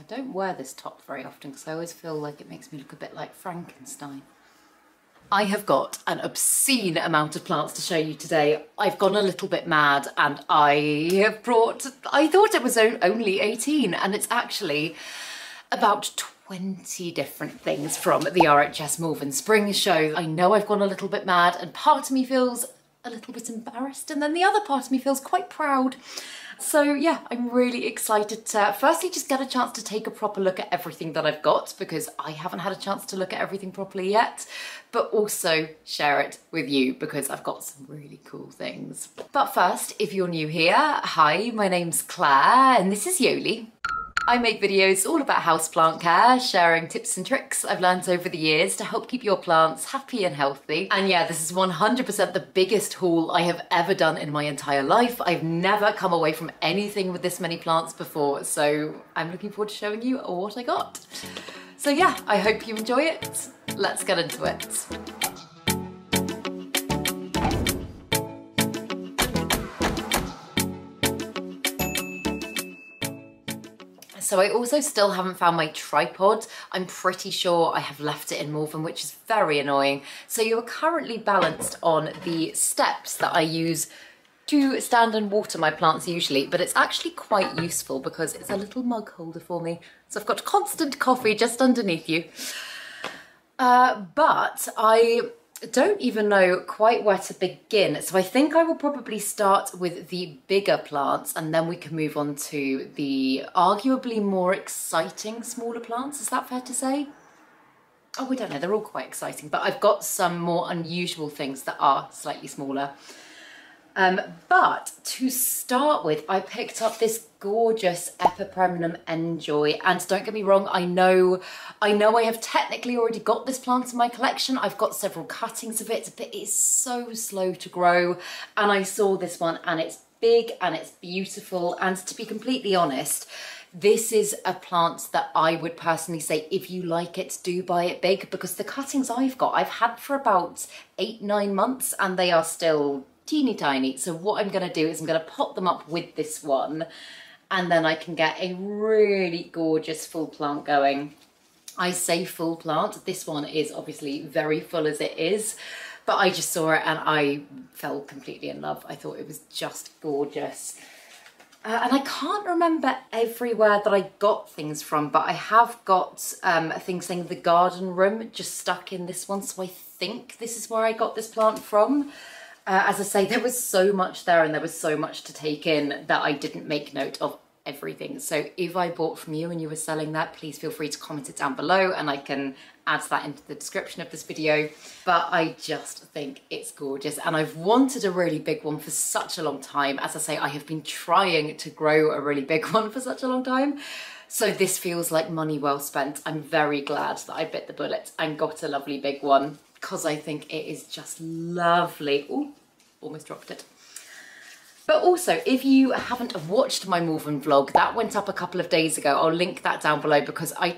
don't wear this top very often because I always feel like it makes me look a bit like Frankenstein. I have got an obscene amount of plants to show you today. I've gone a little bit mad and I have brought, I thought it was only 18 and it's actually about 20 different things from the RHS Malvern Spring Show. I know I've gone a little bit mad and part of me feels a little bit embarrassed and then the other part of me feels quite proud. So yeah, I'm really excited to firstly just get a chance to take a proper look at everything that I've got because I haven't had a chance to look at everything properly yet, but also share it with you because I've got some really cool things. But first, if you're new here, hi, my name's Claire and this is Yoli. I make videos all about houseplant care, sharing tips and tricks I've learned over the years to help keep your plants happy and healthy. And yeah, this is 100% the biggest haul I have ever done in my entire life. I've never come away from anything with this many plants before, so I'm looking forward to showing you what I got. So yeah, I hope you enjoy it. Let's get into it. So I also still haven't found my tripod. I'm pretty sure I have left it in Malvern, which is very annoying. So you're currently balanced on the steps that I use to stand and water my plants usually, but it's actually quite useful because it's a little mug holder for me. So I've got constant coffee just underneath you. But I don't even know quite where to begin. So I think I will probably start with the bigger plants and then we can move on to the arguably more exciting smaller plants. Is that fair to say? Oh, we don't know, they're all quite exciting, but I've got some more unusual things that are slightly smaller. But to start with, I picked up this gorgeous Epipremnum Enjoy, and don't get me wrong, I know I have technically already got this plant in my collection. I've got several cuttings of it, but it's so slow to grow. And I saw this one and it's big and it's beautiful. And to be completely honest, this is a plant that I would personally say, if you like it, do buy it big, because the cuttings I've got, I've had for about 8-9 months and they are still teeny tiny. So what I'm going to do is I'm going to pot them up with this one and then I can get a really gorgeous full plant going. I say full plant, this one is obviously very full as it is, but I just saw it and I fell completely in love. I thought it was just gorgeous. And I can't remember everywhere that I got things from, but I have got things saying the garden room just stuck in this one. So I think this is where I got this plant from. As I say, there was so much there and there was so much to take in that I didn't make note of everything. So if I bought from you and you were selling that, please feel free to comment it down below and I can add that into the description of this video. But I just think it's gorgeous and I've wanted a really big one for such a long time. As I say, I have been trying to grow a really big one for such a long time. So this feels like money well spent. I'm very glad that I bit the bullet and got a lovely big one, because I think it is just lovely. Ooh, almost dropped it. But also, if you haven't watched my Malvern vlog, that went up a couple of days ago. I'll link that down below because I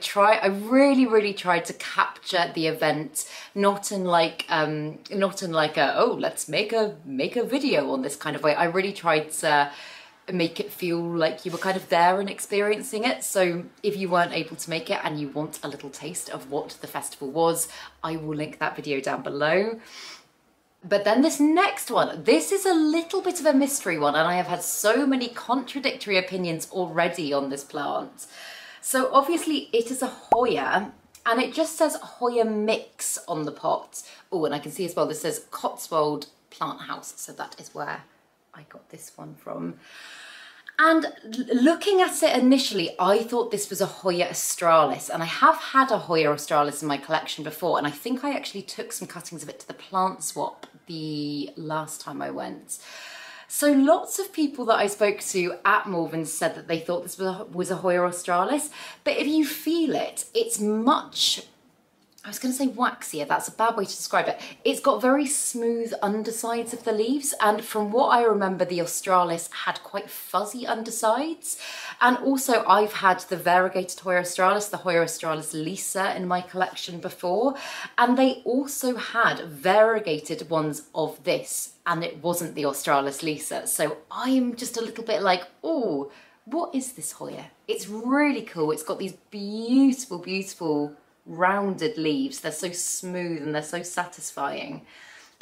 really tried to capture the event, not in like a, oh, let's make a video on this kind of way. I really tried to make it feel like you were kind of there and experiencing it. So if you weren't able to make it and you want a little taste of what the festival was, I will link that video down below. But then this next one, this is a little bit of a mystery one and I have had so many contradictory opinions already on this plant. So obviously it is a Hoya and it just says Hoya Mix on the pot. Oh, and I can see as well, this says Cotswold Plant House. So that is where I got this one from. And looking at it initially, I thought this was a Hoya Australis, and I have had a Hoya Australis in my collection before, and I think I actually took some cuttings of it to the plant swap the last time I went. So lots of people that I spoke to at Malvern said that they thought this was a Hoya Australis, but if you feel it, it's much, I was going to say waxier, that's a bad way to describe it. It's got very smooth undersides of the leaves, and from what I remember, the Australis had quite fuzzy undersides. And also I've had the variegated Hoya Australis, the Hoya Australis Lisa in my collection before, and they also had variegated ones of this, and it wasn't the Australis Lisa. So I'm just a little bit like, oh, what is this Hoya? It's really cool. It's got these beautiful, beautiful rounded leaves. They're so smooth and they're so satisfying.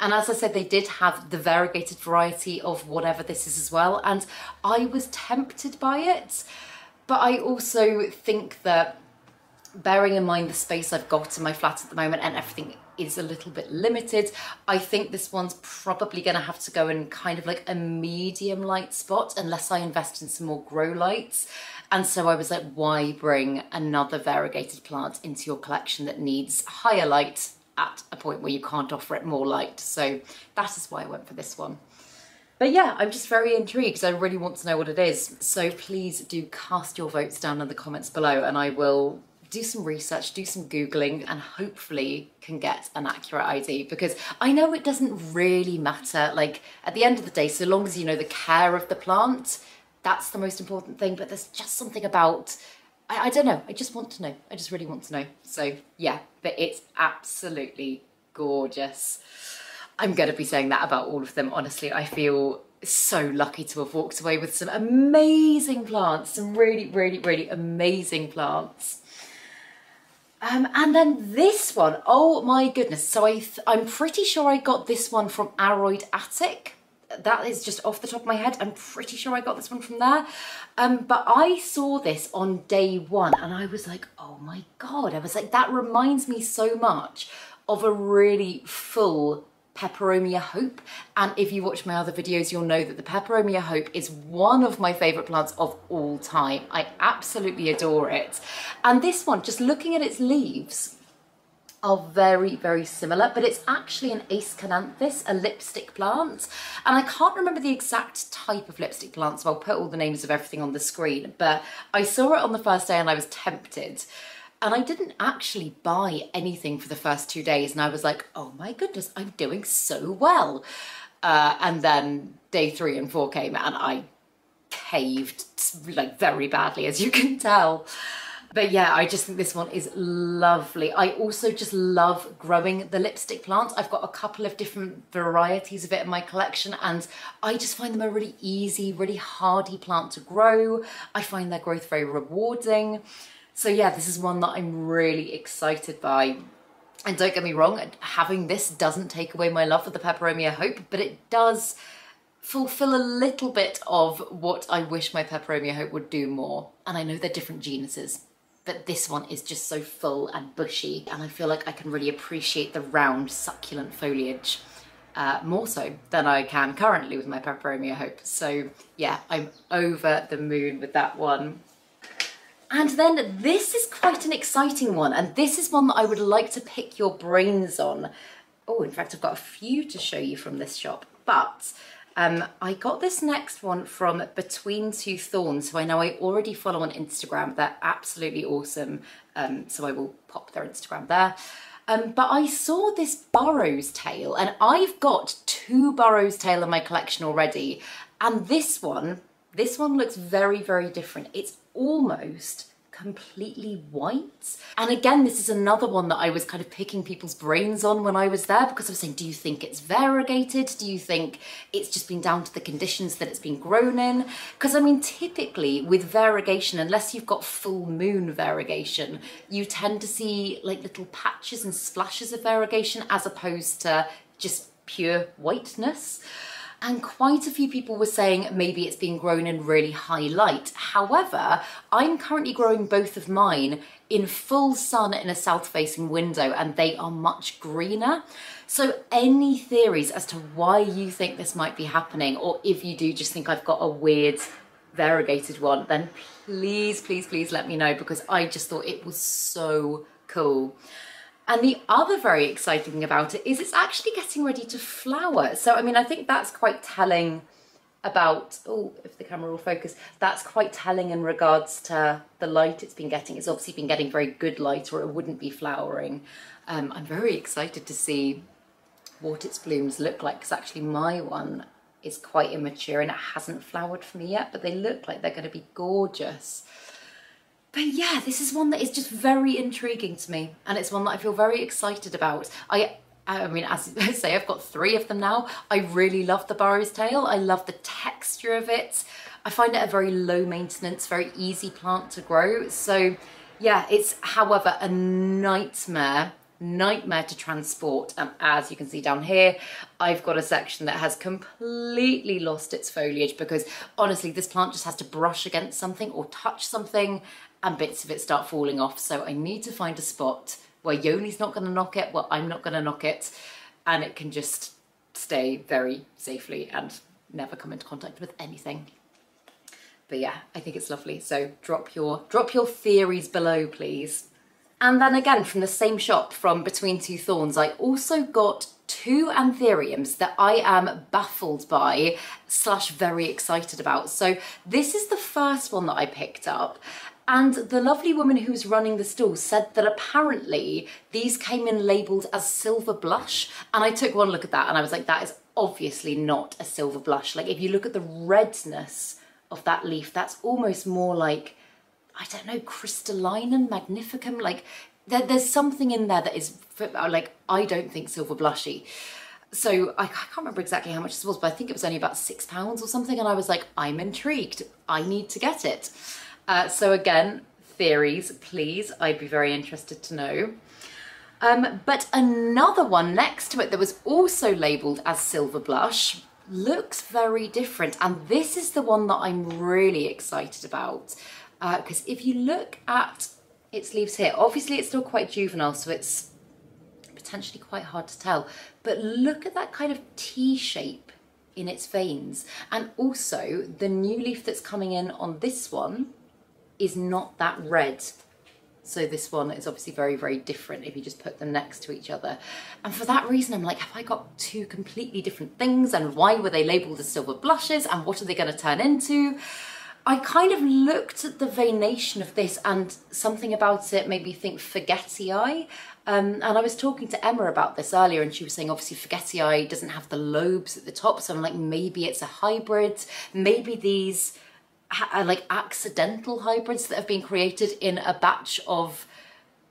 And as I said, they did have the variegated variety of whatever this is as well. And I was tempted by it, but I also think that bearing in mind the space I've got in my flat at the moment and everything is a little bit limited, I think this one's probably going to have to go in kind of like a medium light spot unless I invest in some more grow lights. And so I was like, why bring another variegated plant into your collection that needs higher light at a point where you can't offer it more light? So that is why I went for this one. But yeah, I'm just very intrigued. I really want to know what it is. So please do cast your votes down in the comments below and I will do some research, do some Googling, and hopefully can get an accurate ID, because I know it doesn't really matter. Like at the end of the day, so long as you know the care of the plant, that's the most important thing. But there's just something about, I don't know, I just want to know. I just really want to know. So yeah, but it's absolutely gorgeous. I'm going to be saying that about all of them. Honestly, I feel so lucky to have walked away with some amazing plants, some really, really, really amazing plants. And then this one, oh my goodness. So I'm pretty sure I got this one from Aroyd Attic. That is just off the top of my head. I'm pretty sure I got this one from there. But I saw this on day one and I was like, oh my God. I was like, that reminds me so much of a really full Peperomia Hope. And if you watch my other videos, you'll know that the Peperomia Hope is one of my favorite plants of all time. I absolutely adore it. And this one, just looking at its leaves, are very, very similar, but it's actually an Aescananthus, a lipstick plant. And I can't remember the exact type of lipstick plant, so I'll put all the names of everything on the screen, but I saw it on the first day and I was tempted. And I didn't actually buy anything for the first 2 days. And I was like, oh my goodness, I'm doing so well. And then day 3 and 4 came and I caved like very badly, as you can tell. But yeah, I just think this one is lovely. I also just love growing the lipstick plant. I've got a couple of different varieties of it in my collection and I just find them a really easy, really hardy plant to grow. I find their growth very rewarding. So yeah, this is one that I'm really excited by. And don't get me wrong, having this doesn't take away my love for the Peperomia Hope, but it does fulfill a little bit of what I wish my Peperomia Hope would do more. And I know they're different genuses, but this one is just so full and bushy. And I feel like I can really appreciate the round succulent foliage more so than I can currently with my Peperomia Hope. So yeah, I'm over the moon with that one. And then this is quite an exciting one, and this is one that I would like to pick your brains on. Oh, in fact, I've got a few to show you from this shop, but I got this next one from Between Two Thorns, who I know I already follow on Instagram. They're absolutely awesome, so I will pop their Instagram there. But I saw this Burrows tail, and I've got 2 Burrows tail in my collection already, and this one looks very, very different. It's almost completely white. And again, this is another one that I was kind of picking people's brains on when I was there, because I was saying, do you think it's variegated? Do you think it's just been down to the conditions that it's been grown in? Because I mean, typically with variegation, unless you've got full moon variegation, you tend to see like little patches and splashes of variegation as opposed to just pure whiteness. And quite a few people were saying maybe it's been grown in really high light. However, I'm currently growing both of mine in full sun in a south-facing window, and they are much greener. So any theories as to why you think this might be happening, or if you do just think I've got a weird variegated one, then please, please, please let me know, because I just thought it was so cool. And the other very exciting thing about it is it's actually getting ready to flower. So, I mean, I think that's quite telling about, oh, if the camera will focus, that's quite telling in regards to the light it's been getting. It's obviously been getting very good light or it wouldn't be flowering. I'm very excited to see what its blooms look like, because actually my one is quite immature and it hasn't flowered for me yet, but they look like they're going to be gorgeous. But yeah, this is one that is just very intriguing to me, and it's one that I feel very excited about. I mean, as I say, I've got 3 of them now. I really love the Burrows tail. I love the texture of it. I find it a very low maintenance, very easy plant to grow. So yeah, it's however a nightmare to transport. And as you can see down here, I've got a section that has completely lost its foliage because honestly, this plant just has to brush against something or touch something and bits of it start falling off. So I need to find a spot where Yoli's not going to knock it, where I'm not going to knock it, and it can just stay very safely and never come into contact with anything. But yeah, I think it's lovely. So drop your theories below, please. And then again, from the same shop, from Between Two Thorns, I also got 2 anthuriums that I am baffled by / very excited about. So this is the first one that I picked up. And the lovely woman who was running the stall said that apparently these came in labelled as silver blush. And I took one look at that and I was like, that is obviously not a silver blush. Like if you look at the redness of that leaf, that's almost more like, I don't know, crystallinum magnificum. Like there's something in there that is like, I don't think silver blushy. So I can't remember exactly how much this was, but I think it was only about £6 or something. And I was like, I'm intrigued. I need to get it. So again, theories, please. I'd be very interested to know. But another one next to it that was also labelled as silver blush looks very different. And this is the one that I'm really excited about. Because if you look at its leaves here, obviously it's still quite juvenile, so it's potentially quite hard to tell. But look at that kind of T shape in its veins. And also the new leaf that's coming in on this one is not that red. So this one is obviously very, very different if you just put them next to each other. And for that reason, I'm like, have I got 2 completely different things? And why were they labelled as silver blushes? And what are they going to turn into? I kind of looked at the veination of this and something about it made me think Forgetii. And I was talking to Emma about this earlier and she was saying obviously Forgetii doesn't have the lobes at the top. So I'm like, maybe it's a hybrid. Maybe these are like accidental hybrids that have been created in a batch of,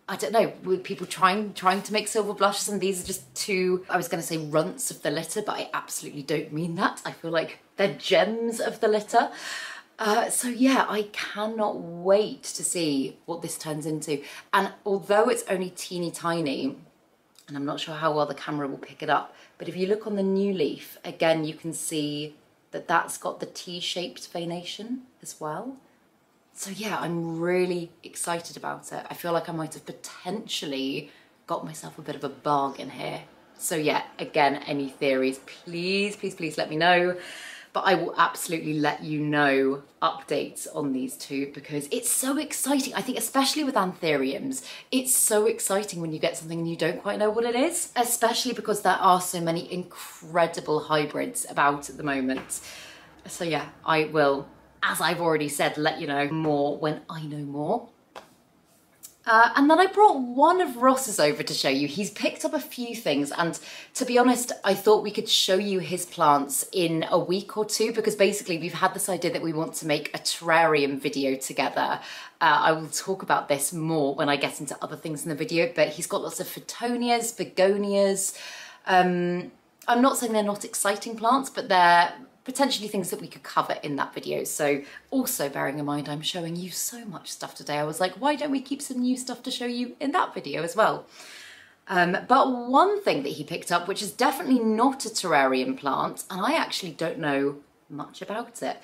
I don't know, with people trying to make silver blushes, and these are just 2, I was going to say runts of the litter, but I absolutely don't mean that. I feel like they're gems of the litter. So yeah, I cannot wait to see what this turns into. And although it's only teeny tiny, and I'm not sure how well the camera will pick it up, but if you look on the new leaf, again, you can see that that's got the T-shaped veination as well. So yeah, I'm really excited about it. I feel like I might have potentially got myself a bit of a bargain here. So yeah, again, any theories, please, please, please let me know. But I will absolutely let you know updates on these 2 because it's so exciting. I think especially with anthuriums, it's so exciting when you get something and you don't quite know what it is, especially because there are so many incredible hybrids about at the moment. So yeah, I will, as I've already said, let you know more when I know more. And then I brought one of Ross's over to show you. He's picked up a few things, and to be honest, I thought we could show you his plants in a week or 2 because basically we've had this idea that we want to make a terrarium video together. I will talk about this more when I get into other things in the video, but he's got lots of Phoetonias, Begonias. I'm not saying they're not exciting plants, but they're potentially things that we could cover in that video. So also bearing in mind, I'm showing you so much stuff today. I was like, why don't we keep some new stuff to show you in that video as well? But one thing that he picked up, which is definitely not a terrarium plant, and I actually don't know much about it,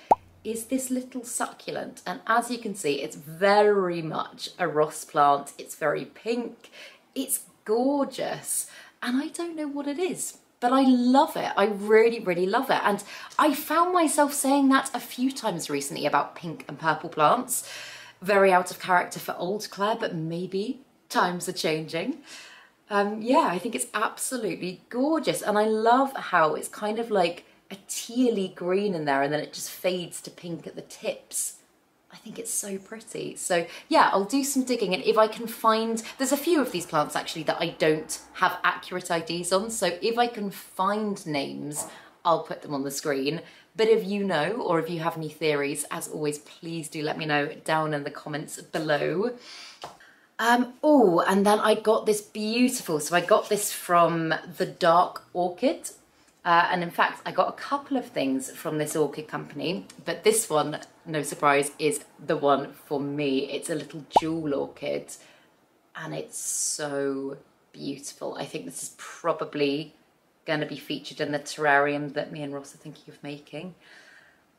is this little succulent. And as you can see, it's very much a Ross plant. It's very pink. It's gorgeous. And I don't know what it is, but I love it. I really, really love it. And I found myself saying that a few times recently about pink and purple plants. Very out of character for old Claire, but maybe times are changing. Yeah, I think it's absolutely gorgeous. And I love how it's kind of like a tealy green in there and then it just fades to pink at the tips. I think it's so pretty. So yeah, I'll do some digging, and if I can find, there's a few of these plants actually that I don't have accurate IDs on. So if I can find names, I'll put them on the screen. But if you know, or if you have any theories, as always, please do let me know down in the comments below. Oh, and then I got this beautiful, so I got this from The Dark Orchid. And in fact, I got a couple of things from this orchid company, but this one, no surprise, is the one for me. It's a little jewel orchid and it's so beautiful. I think this is probably going to be featured in the terrarium that me and Ross are thinking of making.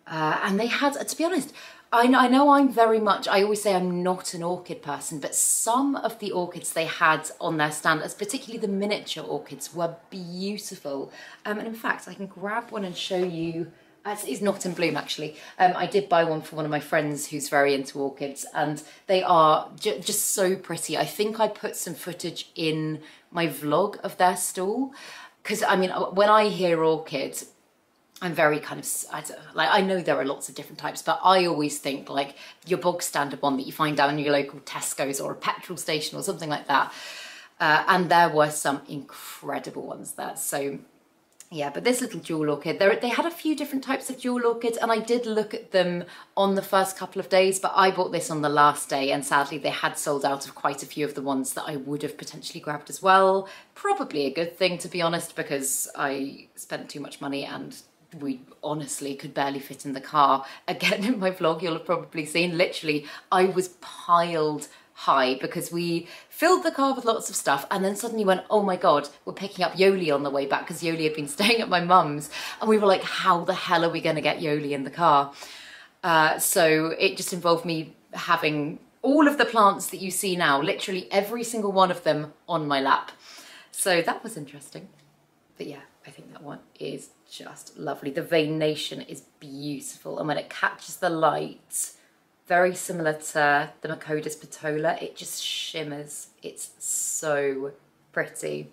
And they had, to be honest, I know I'm very much, I always say I'm not an orchid person, but some of the orchids they had on their stand, particularly the miniature orchids, were beautiful. And in fact, I can grab one and show you. It's not in bloom actually. I did buy one for one of my friends who's very into orchids, and they are just so pretty. I think I put some footage in my vlog of their stall, because I mean, when I hear orchid, I'm very kind of, I know there are lots of different types, but I always think like your bog standard one that you find down in your local Tesco's or a petrol station or something like that. And there were some incredible ones there. So yeah, but this little jewel orchid, they had a few different types of jewel orchids, and I did look at them on the first couple of days, but I bought this on the last day, and sadly they had sold out of quite a few of the ones that I would have potentially grabbed as well. Probably a good thing, to be honest, because I spent too much money and we honestly could barely fit in the car. Again, in my vlog, you'll have probably seen, literally, I was piled high because we filled the car with lots of stuff and then suddenly went, oh my God, we're picking up Yoli on the way back because Yoli had been staying at my mum's, and we were like, how the hell are we going to get Yoli in the car? So it just involved me having all of the plants that you see now, literally every single one of them on my lap. So that was interesting. But yeah, I think that one is just lovely. The veination is beautiful, and when it catches the light, very similar to the Macodus petola, it just shimmers. It's so pretty.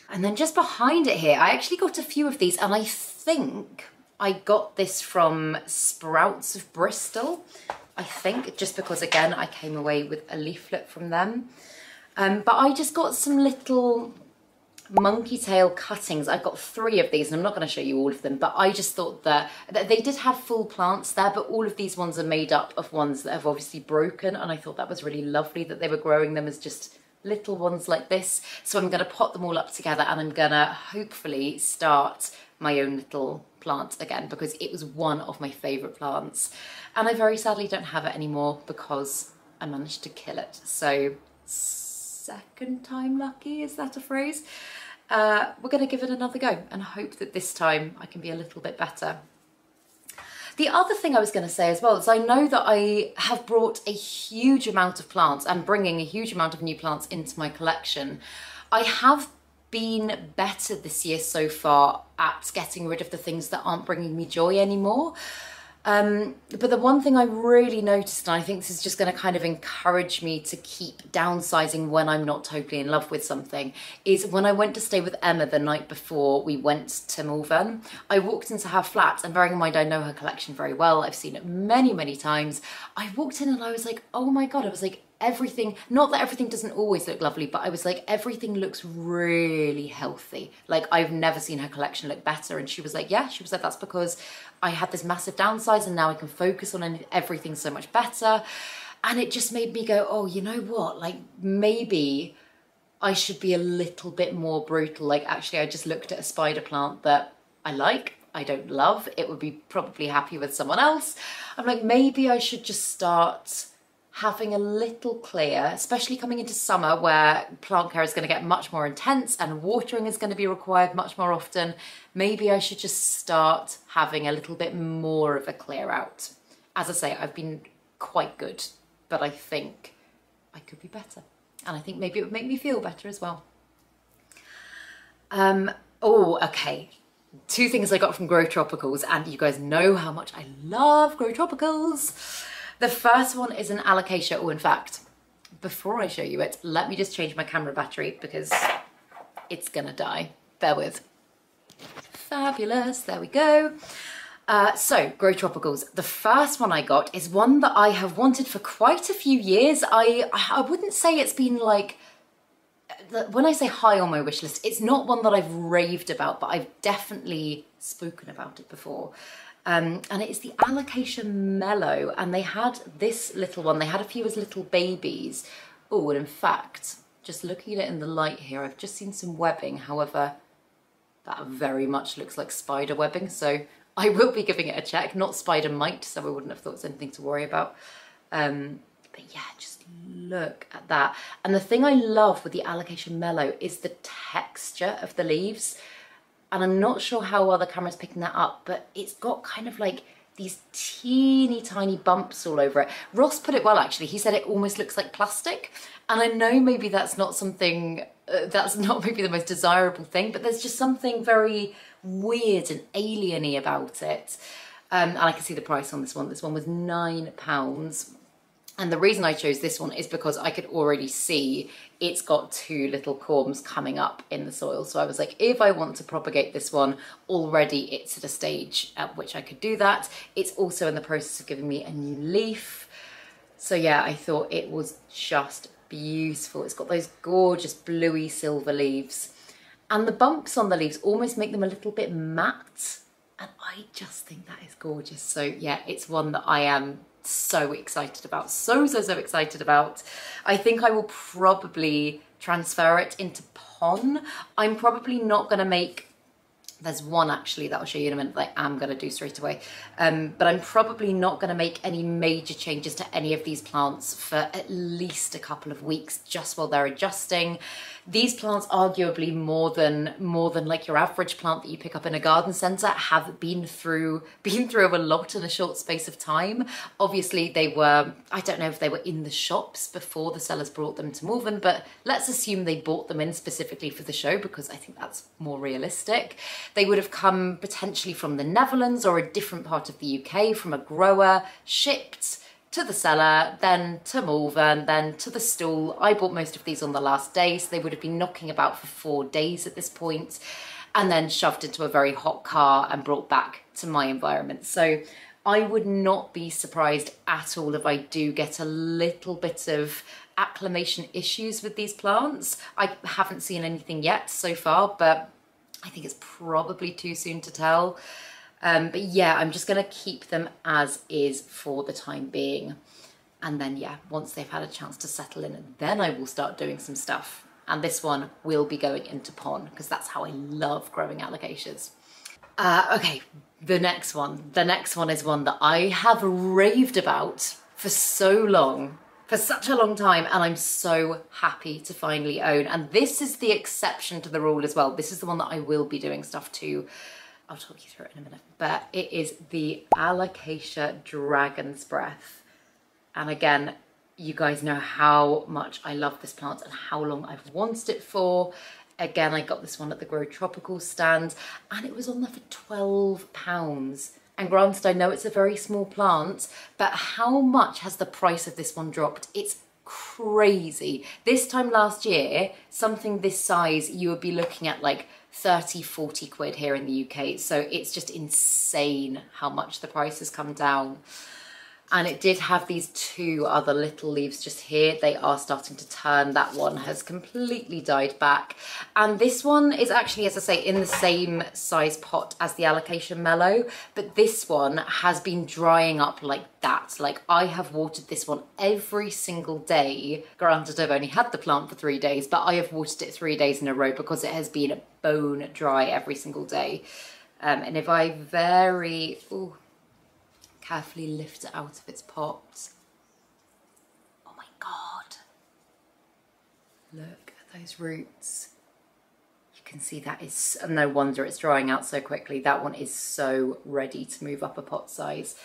And then just behind it here, I actually got a few of these, and I think I got this from Sprouts of Bristol. I think, just because again, I came away with a leaflet from them. But I just got some little monkey tail cuttings. I've got 3 of these, and I'm not going to show you all of them, but I just thought that they did have full plants there, but all of these ones are made up of ones that have obviously broken, and I thought that was really lovely that they were growing them as just little ones like this. So I'm going to pot them all up together, and I'm going to hopefully start my own little plant again, because it was one of my favourite plants, and I very sadly don't have it anymore because I managed to kill it. So second time lucky, is that a phrase? We're going to give it another go and hope that this time I can be a little bit better. The other thing I was going to say as well is I know that I have brought a huge amount of plants and bringing a huge amount of new plants into my collection. I have been better this year so far at getting rid of the things that aren't bringing me joy anymore. But the one thing I really noticed, and I think this is just going to kind of encourage me to keep downsizing when I'm not totally in love with something, is when I went to stay with Emma the night before we went to Malvern, I walked into her flat, and bearing in mind I know her collection very well, I've seen it many, many times. I walked in and I was like, oh my God, I was like, everything, not that everything doesn't always look lovely, but I was like, everything looks really healthy. Like, I've never seen her collection look better. And she was like, yeah, she was like, that's because I had this massive downsize and now I can focus on everything so much better. And it just made me go, oh, you know what? Like, maybe I should be a little bit more brutal. Like, actually, I just looked at a spider plant that I like, I don't love. It would be probably happy with someone else. I'm like, maybe I should just start having a little clear, especially coming into summer where plant care is going to get much more intense and watering is going to be required much more often. Maybe I should just start having a little bit more of a clear out. As I say, I've been quite good, but I think I could be better. And I think maybe it would make me feel better as well. Oh, okay. 2 things I got from Grow Tropicals, and you guys know how much I love Grow Tropicals. The first one is an alocasia. Oh, in fact, before I show you it, let me just change my camera battery because it's gonna die. Bear with. Fabulous, there we go. So, Grow Tropicals. The first one I got is one that I have wanted for quite a few years. I wouldn't say it's been like, when I say high on my wish list, it's not one that I've raved about, but I've definitely spoken about it before. And it is the Alocasia Mellow, and they had this little one. They had a few as little babies. Oh, and in fact, just looking at it in the light here, I've just seen some webbing. However, That very much looks like spider webbing, so I will be giving it a check. Not spider mite, so I wouldn't have thought it's anything to worry about. But yeah, just look at that. And the thing I love with the Alocasia Mellow is the texture of the leaves. And I'm not sure how well the camera's picking that up, but it's got kind of like these teeny tiny bumps all over it. Ross put it well, actually. He said it almost looks like plastic. And I know maybe that's not something, that's not maybe the most desirable thing, but there's just something very weird and alien-y about it. And I can see the price on this one. This one was £9. And the reason I chose this one is because I could already see it's got 2 little corms coming up in the soil. So I was like, if I want to propagate this one, already it's at a stage at which I could do that. It's also in the process of giving me a new leaf. So yeah, I thought it was just beautiful. It's got those gorgeous bluey silver leaves. And the bumps on the leaves almost make them a little bit matte. And I just think that is gorgeous. So yeah, it's one that I am so excited about, so excited about. I think I will probably transfer it into pon. I'm probably not going to make, there's one actually that I'll show you in a minute that I am going to do straight away, but I'm probably not going to make any major changes to any of these plants for at least a couple of weeks, just while they're adjusting. These plants, arguably more than like your average plant that you pick up in a garden centre, have been through a lot in a short space of time. Obviously they were, I don't know if they were in the shops before the sellers brought them to Malvern, but let's assume they bought them in specifically for the show, because I think that's more realistic. They would have come potentially from the Netherlands or a different part of the UK, from a grower, shipped to the seller, then to Malvern, then to the stall. I bought most of these on the last day, so they would have been knocking about for 4 days at this point, and then shoved into a very hot car and brought back to my environment. So I would not be surprised at all if I do get a little bit of acclimation issues with these plants. I haven't seen anything yet so far, but I think it's probably too soon to tell. But yeah, I'm just going to keep them as is for the time being. And then yeah, once they've had a chance to settle in, then I will start doing some stuff. And this one will be going into pon, because that's how I love growing alocasias. Okay, the next one. The next one is one that I have raved about for so long, for such a long time, and I'm so happy to finally own. And this is the exception to the rule as well. This is the one that I will be doing stuff to. I'll talk you through it in a minute. But it is the Alocasia Dragon's Breath. And again, you guys know how much I love this plant and how long I've wanted it for. Again, I got this one at the Grow Tropical stand, and it was on there for £12. And granted, I know it's a very small plant, but how much has the price of this one dropped? It's crazy. This time last year, something this size, you would be looking at like 30, 40 quid here in the UK. So it's just insane how much the price has come down. And it did have these 2 other little leaves just here. They are starting to turn. That one has completely died back. And this one is actually, as I say, in the same size pot as the Alocasia Mellow, but this one has been drying up like that. Like, I have watered this one every single day. Granted, I've only had the plant for 3 days, but I have watered it 3 days in a row because it has been bone dry every single day. And if I very carefully lift it out of its pot. Oh my God. Look at those roots. You can see that is, no wonder it's drying out so quickly. That one is so ready to move up a pot size.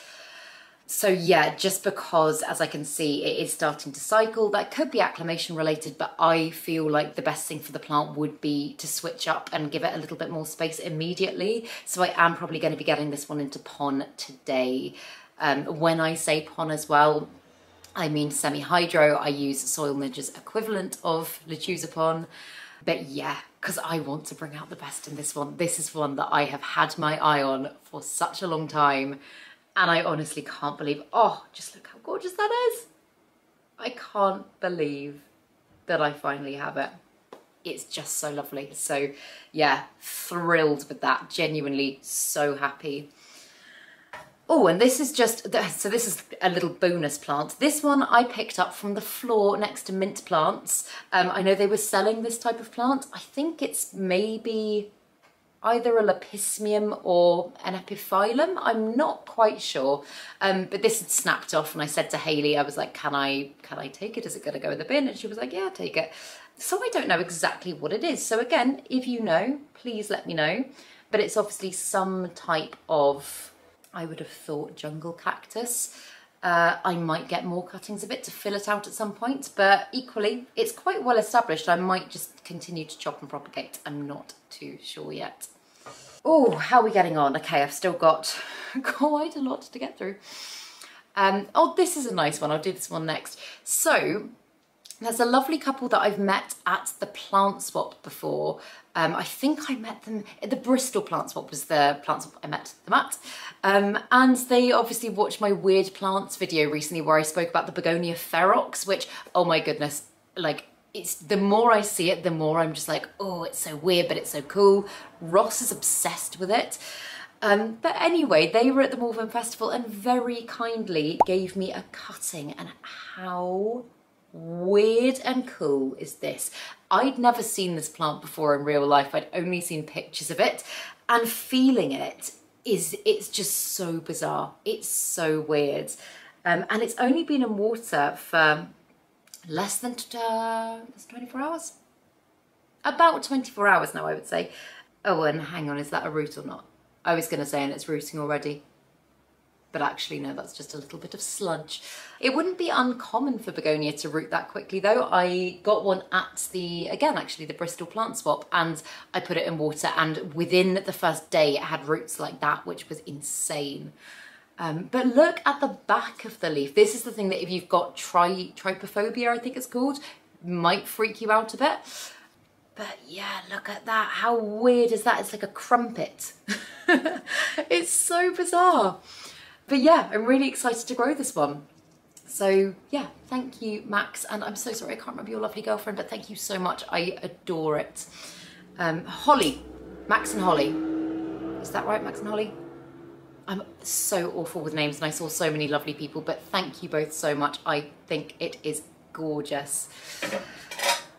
So yeah, just because, as I can see, it is starting to cycle, that could be acclimation related, but I feel like the best thing for the plant would be to switch up and give it a little bit more space immediately. So I am probably going to be getting this one into pon today. When I say pon as well, I mean semi-hydro. I use Soil Ninja's equivalent of Lectusapon. But yeah, because I want to bring out the best in this one. This is one that I have had my eye on for such a long time. And I honestly can't believe, oh, just look how gorgeous that is. I can't believe that I finally have it. It's just so lovely. So yeah, thrilled with that. Genuinely so happy. Oh, and this is just, so this is a little bonus plant. This one I picked up from the floor next to mint plants. I know they were selling this type of plant. I think it's maybe either a Lepismium or an Epiphyllum. I'm not quite sure, but this had snapped off, and I said to Hayley, I was like, can I take it? Is it going to go in the bin? And she was like, yeah, take it. So I don't know exactly what it is. So again, if you know, please let me know. But it's obviously some type of, I would have thought, jungle cactus. I might get more cuttings of it to fill it out at some point, but equally, it's quite well established. I might just continue to chop and propagate. I'm not too sure yet. Oh, how are we getting on? Okay, I've still got quite a lot to get through. Oh, this is a nice one. I'll do this one next. So, there's a lovely couple that I've met at the Plant Swap before. I think I met them at the Bristol Plant Swap was the plant swap I met them at. And they obviously watched my weird plants video recently where I spoke about the Begonia ferox, which, oh my goodness, like, it's the more I see it, the more I'm just like, oh, it's so weird, but it's so cool. Ross is obsessed with it. But anyway, they were at the Malvern Festival and very kindly gave me a cutting, and how weird and cool is this? I'd never seen this plant before in real life. I'd only seen pictures of it, and feeling it's just so bizarre. It's so weird. And it's only been in water for less than 24 hours? About 24 hours now, I would say. Oh, and hang on, is that a root or not? I was gonna say, and it's rooting already. But actually, no, that's just a little bit of sludge. It wouldn't be uncommon for begonia to root that quickly though. I got one at the Bristol Plant Swap, and I put it in water, and within the first day it had roots like that, which was insane. But look at the back of the leaf. This is the thing that if you've got trypophobia, I think it's called, might freak you out a bit. But yeah, look at that. How weird is that? It's like a crumpet. It's so bizarre. But yeah, I'm really excited to grow this one. So yeah, thank you, Max. And I'm so sorry, I can't remember your lovely girlfriend, but thank you so much. I adore it. Holly, Max and Holly. Is that right, Max and Holly? I'm so awful with names, and I saw so many lovely people, but thank you both so much. I think it is gorgeous.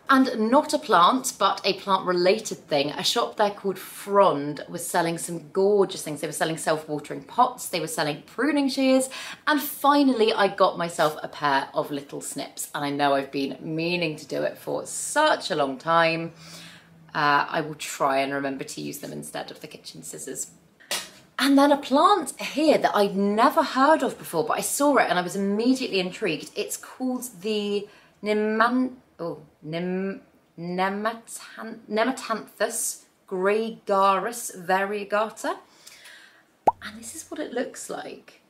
And not a plant, but a plant-related thing. A shop there called Frond was selling some gorgeous things. They were selling self-watering pots, they were selling pruning shears, and finally I got myself a pair of little snips. And I know I've been meaning to do it for such a long time. I will try and remember to use them instead of the kitchen scissors. And then a plant here that I'd never heard of before, but I saw it and I was immediately intrigued. It's called the Nematanthus gregaris variegata. And this is what it looks like.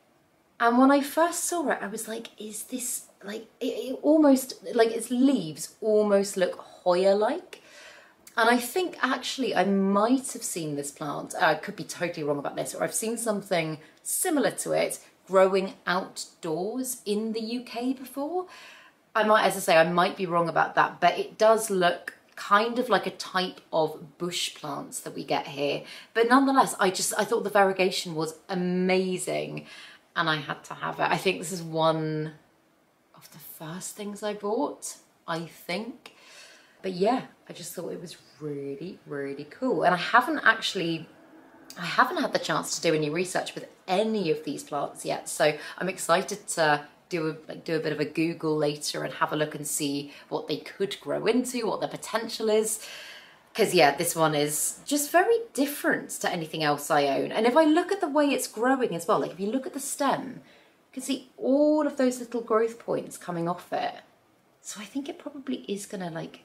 And when I first saw it, I was like, is this like, it almost, like its leaves almost look Hoya-like. And I think actually I might have seen this plant, I could be totally wrong about this, or I've seen something similar to it growing outdoors in the UK before. I might, as I say, I might be wrong about that, but it does look kind of like a type of bush plants that we get here. But nonetheless, I thought the variegation was amazing and I had to have it. I think this is one of the first things I bought, I think. But yeah, I just thought it was really, really cool. And I haven't had the chance to do any research with any of these plants yet. So I'm excited to do a bit of a Google later and have a look and see what they could grow into, what their potential is. Because yeah, this one is just very different to anything else I own. And if I look at the way it's growing as well, like if you look at the stem, you can see all of those little growth points coming off it. So I think it probably is gonna like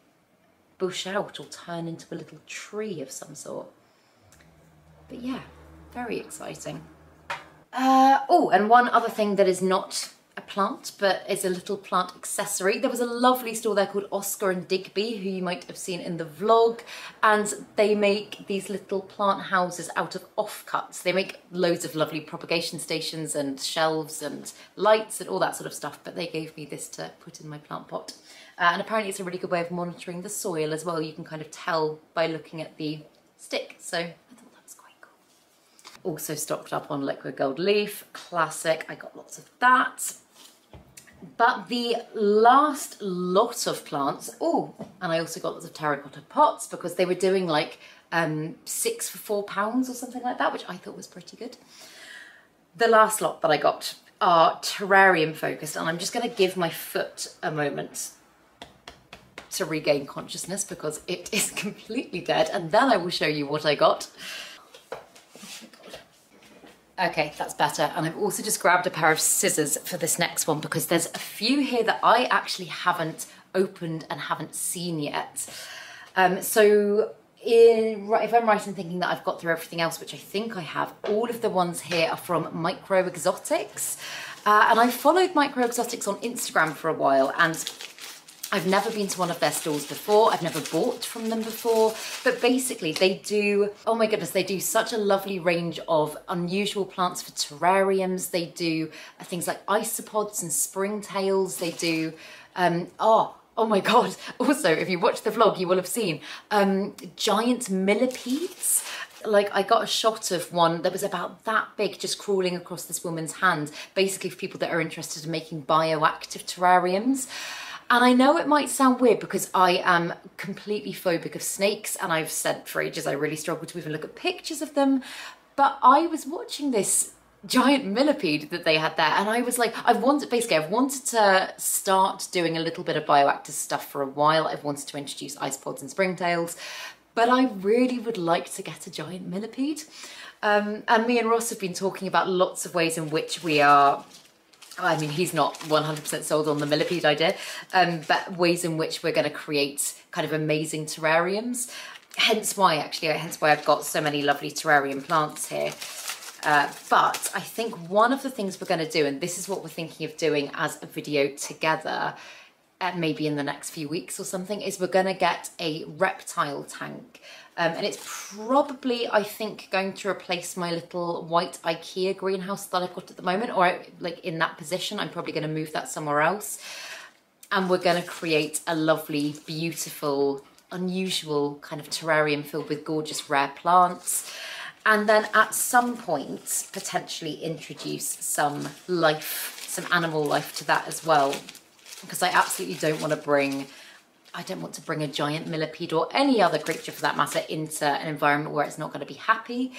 bush out or turn into a little tree of some sort. But yeah, very exciting. Oh, and one other thing that is not a plant, but is a little plant accessory. There was a lovely store there called Oscar and Digby, who you might have seen in the vlog, and they make these little plant houses out of offcuts. They make loads of lovely propagation stations and shelves and lights and all that sort of stuff, but they gave me this to put in my plant pot. And apparently it's a really good way of monitoring the soil as well. You can kind of tell by looking at the stick, so I thought that was quite cool. Also stocked up on liquid gold leaf, classic, I got lots of that. But the last lot of plants, oh, and I also got lots of terracotta pots because they were doing like 6 for £4 or something like that, which I thought was pretty good. The last lot that I got are terrarium focused, and I'm just going to give my foot a moment to regain consciousness because it is completely dead, and then I will show you what I got. Okay, that's better. And I've also just grabbed a pair of scissors for this next one because there's a few here that I actually haven't opened and haven't seen yet. If I'm right in thinking that I've got through everything else, which I think I have, all of the ones here are from Micro Exotics. And I followed Micro Exotics on Instagram for a while, and I've never been to one of their stalls before. I've never bought from them before, but basically they do, oh my goodness, they do such a lovely range of unusual plants for terrariums. They do things like isopods and springtails. They do, oh my God. Also, if you watch the vlog, you will have seen giant millipedes. Like I got a shot of one that was about that big just crawling across this woman's hand, basically for people that are interested in making bioactive terrariums. And I know it might sound weird because I am completely phobic of snakes, and I've said for ages I really struggle to even look at pictures of them, but I was watching this giant millipede that they had there, and I was like, I've wanted to start doing a little bit of bioactive stuff for a while. I've wanted to introduce isopods and springtails, but I really would like to get a giant millipede. And me and Ross have been talking about lots of ways in which we are, I mean, he's not 100% sold on the millipede idea, but ways in which we're going to create kind of amazing terrariums. Hence why I've got so many lovely terrarium plants here. But I think one of the things we're going to do, and this is what we're thinking of doing as a video together, maybe in the next few weeks or something, is we're going to get a reptile tank. And it's probably, I think, going to replace my little white IKEA greenhouse that I've got at the moment, or like in that position. I'm probably going to move that somewhere else. And we're going to create a lovely, beautiful, unusual kind of terrarium filled with gorgeous rare plants. And then at some point, potentially introduce some life, some animal life to that as well. Because I absolutely don't want to bring a giant millipede or any other creature for that matter into an environment where it's not going to be happy.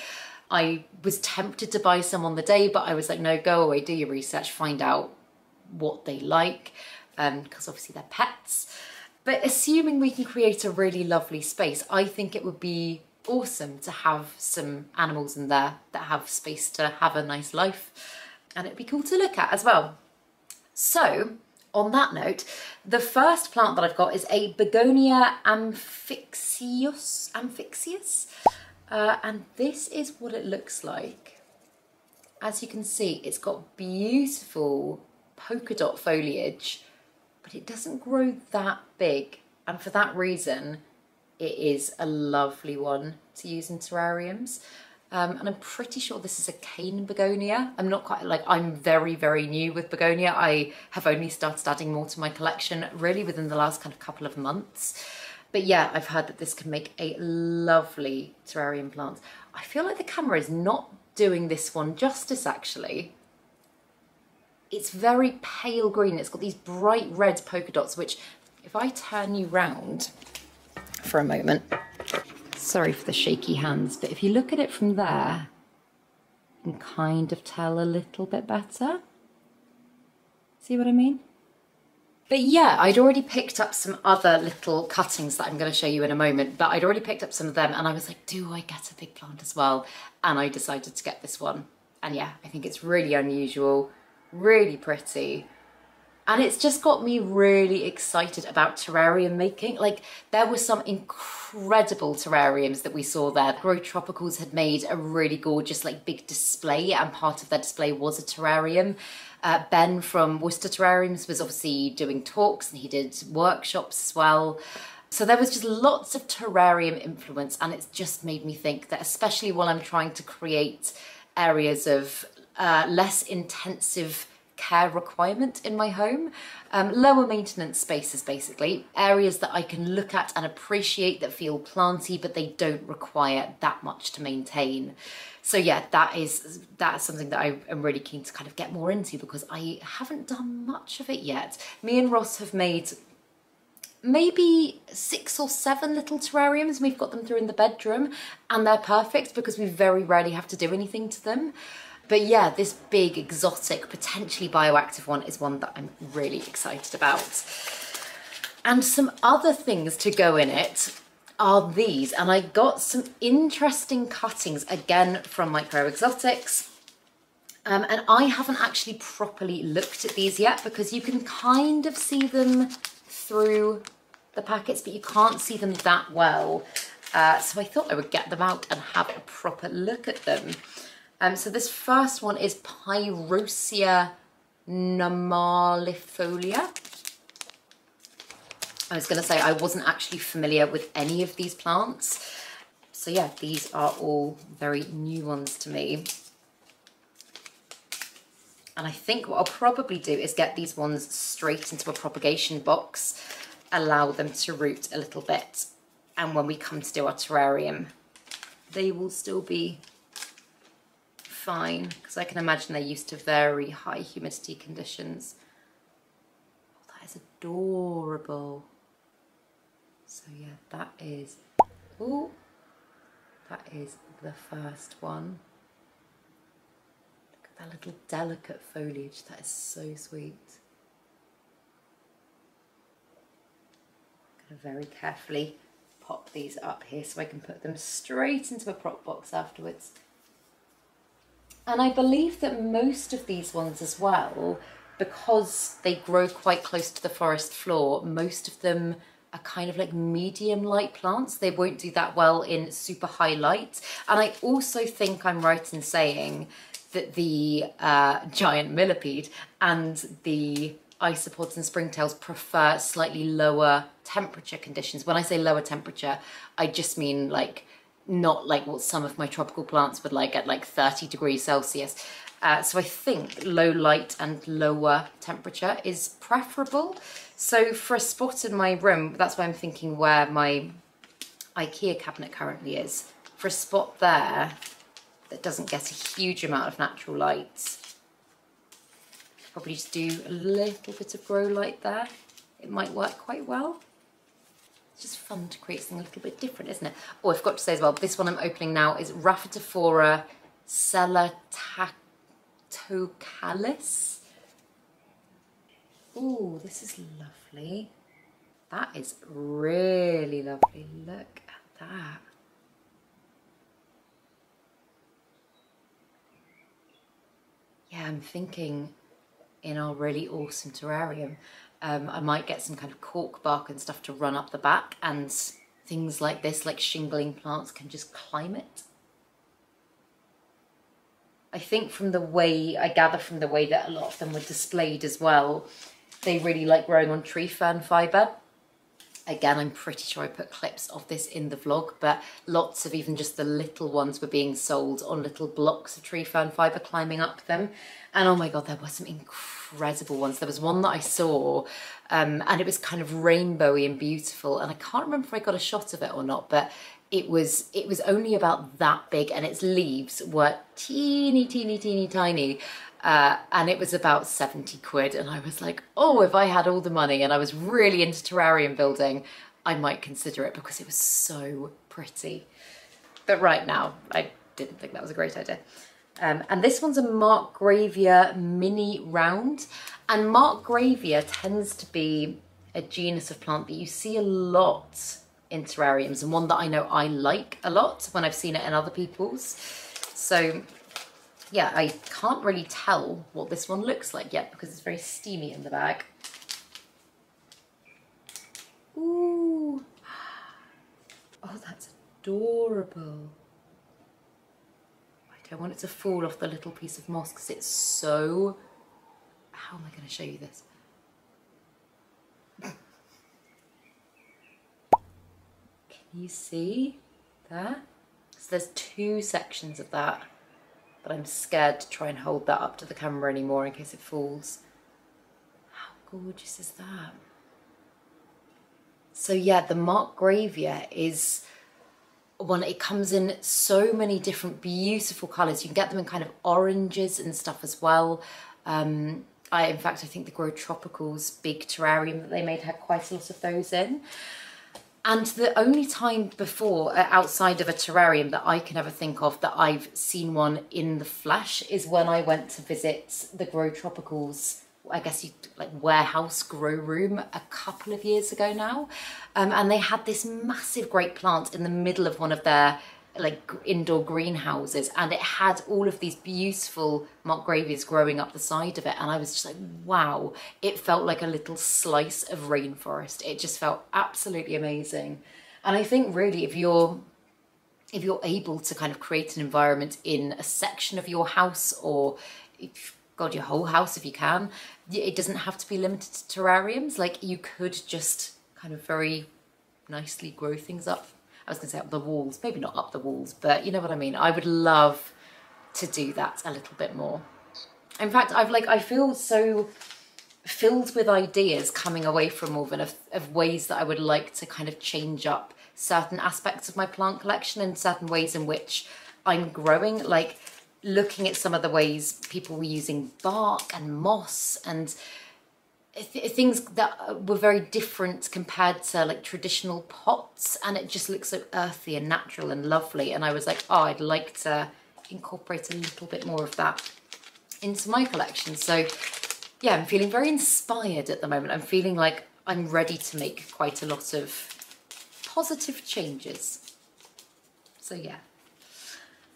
I was tempted to buy some on the day, but I was like, no, go away, do your research, find out what they like, because obviously they're pets. But assuming we can create a really lovely space, I think it would be awesome to have some animals in there that have space to have a nice life. And it'd be cool to look at as well. So, on that note, the first plant that I've got is a Begonia amphixius, and this is what it looks like. As you can see, it's got beautiful polka dot foliage, but it doesn't grow that big, and for that reason, it is a lovely one to use in terrariums. And I'm pretty sure this is a cane begonia. I'm very, very new with begonia. I have only started adding more to my collection really within the last kind of couple of months. But yeah, I've heard that this can make a lovely terrarium plant. I feel like the camera is not doing this one justice actually. It's very pale green. It's got these bright red polka dots, which if I turn you round for a moment, sorry for the shaky hands, but if you look at it from there, you can kind of tell a little bit better. See what I mean? But yeah, I'd already picked up some other little cuttings that I'm going to show you in a moment, but I'd already picked up some of them and I was like, do I get a big plant as well? And I decided to get this one. And yeah, I think it's really unusual, really pretty. And it's just got me really excited about terrarium making. Like, there were some incredible terrariums that we saw there. Grow Tropicals had made a really gorgeous, like, big display, and part of their display was a terrarium. Ben from Worcester Terrariums was obviously doing talks, and he did workshops as well. So there was just lots of terrarium influence, and it's just made me think that, especially while I'm trying to create areas of less intensive care requirement in my home, lower maintenance spaces basically, areas that I can look at and appreciate that feel planty but they don't require that much to maintain. So yeah, that is something that I am really keen to kind of get more into because I haven't done much of it yet. Me and Ross have made maybe 6 or 7 little terrariums. We've got them through in the bedroom, and they're perfect because we very rarely have to do anything to them. But yeah, this big, exotic, potentially bioactive one is one that I'm really excited about. And some other things to go in it are these, and I got some interesting cuttings again from Micro Exotics. And I haven't actually properly looked at these yet because you can kind of see them through the packets, but you can't see them that well. So I thought I would get them out and have a proper look at them. So this first one is Pyrosia normalifolia. I was going to say I wasn't actually familiar with any of these plants. So yeah, these are all very new ones to me. And I think what I'll probably do is get these ones straight into a propagation box, allow them to root a little bit. And when we come to do our terrarium, they will still be fine, because I can imagine they're used to very high humidity conditions. Oh, that is adorable. So yeah, that is the first one. Look at that little delicate foliage, that is so sweet. I'm gonna very carefully pop these up here so I can put them straight into a prop box afterwards. And I believe that most of these ones as well, because they grow quite close to the forest floor, most of them are kind of like medium light plants. They won't do that well in super high light. And I also think I'm right in saying that the giant millipede and the isopods and springtails prefer slightly lower temperature conditions. When I say lower temperature, I just mean like not like what some of my tropical plants would like at like 30 degrees Celsius. So I think low light and lower temperature is preferable. So for a spot in my room, that's why I'm thinking where my IKEA cabinet currently is. For a spot there that doesn't get a huge amount of natural light, probably just do a little bit of grow light there. It might work quite well. It's just fun to create something a little bit different, isn't it? Oh, I forgot to say as well, this one I'm opening now is Rhaphidophora celatocalis. Oh, this is lovely. That is really lovely. Look at that. Yeah, I'm thinking in our really awesome terrarium, I might get some kind of cork bark and stuff to run up the back, and things like this, like shingling plants, can just climb it. I think from the way, I gather from the way that a lot of them were displayed as well, they really like growing on tree fern fibre. Again, I'm pretty sure I put clips of this in the vlog, but lots of even just the little ones were being sold on little blocks of tree fern fibre climbing up them. And oh my God, there were some incredible ones. There was one that I saw and it was kind of rainbowy and beautiful. And I can't remember if I got a shot of it or not, but it was only about that big and its leaves were teeny, teeny, teeny, tiny. And it was about 70 quid. And I was like, oh, if I had all the money and I was really into terrarium building, I might consider it because it was so pretty. But right now, I didn't think that was a great idea. And this one's a Markgravia mini round. And Markgravia tends to be a genus of plant that you see a lot in terrariums, and one that I know I like a lot when I've seen it in other people's. So yeah, I can't really tell what this one looks like yet because it's very steamy in the bag. Ooh. Oh, that's adorable. I don't want it to fall off the little piece of moss because it's so... How am I going to show you this? Can you see there? So there's 2 sections of that, but I'm scared to try and hold that up to the camera anymore in case it falls. How gorgeous is that? So yeah, the Markgravia is one, it comes in so many different beautiful colours. You can get them in kind of oranges and stuff as well. In fact, I think the Grow Tropicals big terrarium that they made had quite a lot of those in. And the only time before, outside of a terrarium, that I can ever think of that I've seen one in the flesh is when I went to visit the Grow Tropicals, I guess like warehouse grow room a couple of years ago now. And they had this massive great plant in the middle of one of their like indoor greenhouses, and it had all of these beautiful Mockgravias growing up the side of it, and I was just like, wow, it felt like a little slice of rainforest. It just felt absolutely amazing. And I think really if you're able to kind of create an environment in a section of your house, or God, your whole house if you can, it doesn't have to be limited to terrariums. Like you could just kind of very nicely grow things up. I was going to say up the walls, maybe not up the walls, but you know what I mean. I would love to do that a little bit more. In fact, I feel so filled with ideas coming away from Malvern of ways that I would like to kind of change up certain aspects of my plant collection and certain ways in which I'm growing, like looking at some of the ways people were using bark and moss and things that were very different compared to like traditional pots, and it just looks so earthy and natural and lovely. And I was like, oh, I'd like to incorporate a little bit more of that into my collection. So yeah, I'm feeling very inspired at the moment. I'm feeling like I'm ready to make quite a lot of positive changes. So yeah.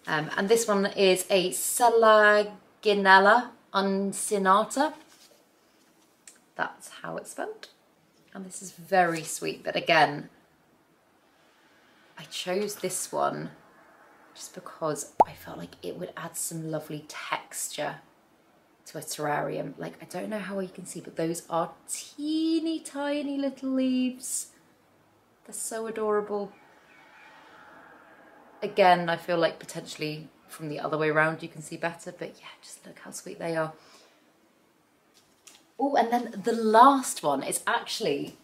And this one is a Selaginella uncinata. That's how it's spelled. And this is very sweet, but again, I chose this one just because I felt like it would add some lovely texture to a terrarium. Like, I don't know how you can see, but those are teeny tiny little leaves. They're so adorable. Again, I feel like potentially from the other way around you can see better, but yeah, just look how sweet they are. Oh, and then the last one is actually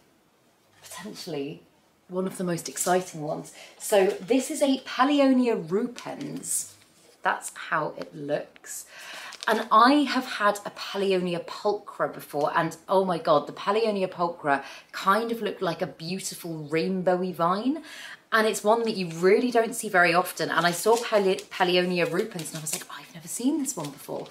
potentially one of the most exciting ones. So this is a Paeonia rupens. That's how it looks. And I have had a Paeonia pulchra before, and oh my God, the Paeonia pulchra kind of looked like a beautiful rainbowy vine. And it's one that you really don't see very often. And I saw Paeonia rupens and I was like, oh, I've never seen this one before.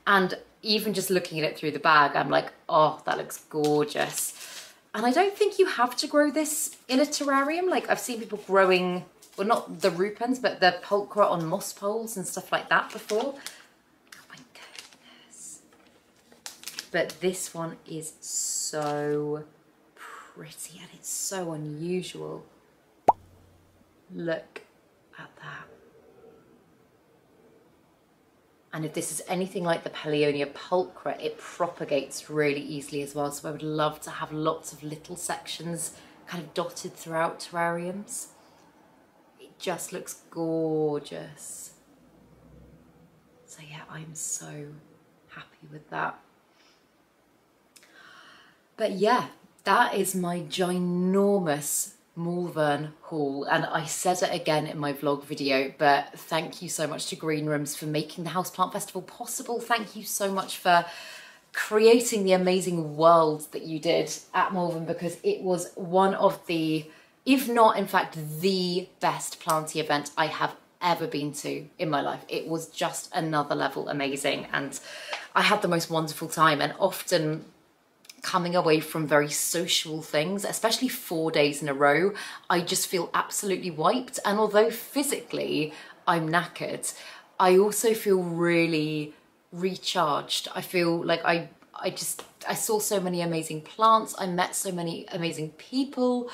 And even just looking at it through the bag, I'm like, oh, that looks gorgeous. And I don't think you have to grow this in a terrarium. Like I've seen people growing, well, not the rupens, but the pulchra on moss poles and stuff like that before. Oh my goodness. But this one is so pretty and it's so unusual. Look at that. And if this is anything like the Paeonia pulchra, it propagates really easily as well. So I would love to have lots of little sections kind of dotted throughout terrariums. It just looks gorgeous. So yeah, I'm so happy with that. But yeah, that is my ginormous Malvern haul, and I said it again in my vlog video, but thank you so much to Green Rooms for making the Houseplant Festival possible. Thank you so much for creating the amazing world that you did at Malvern, because it was one of the, if not in fact the best planty event I have ever been to in my life. It was just another level amazing, and I had the most wonderful time. And often coming away from very social things, especially 4 days in a row, I just feel absolutely wiped. And although physically I'm knackered, I also feel really recharged. I feel like I saw so many amazing plants, I met so many amazing people.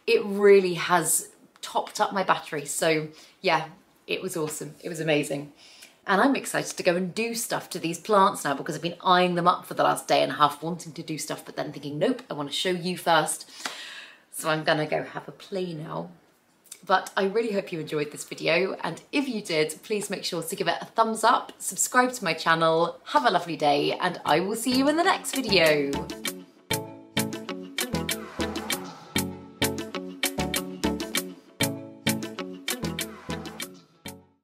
It really has topped up my battery. So yeah, it was awesome. It was amazing. And I'm excited to go and do stuff to these plants now, because I've been eyeing them up for the last day and a half, wanting to do stuff, but then thinking, nope, I want to show you first. So I'm gonna go have a play now. But I really hope you enjoyed this video, and if you did, please make sure to give it a thumbs up, subscribe to my channel, have a lovely day, and I will see you in the next video.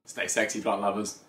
Stay sexy, plant lovers.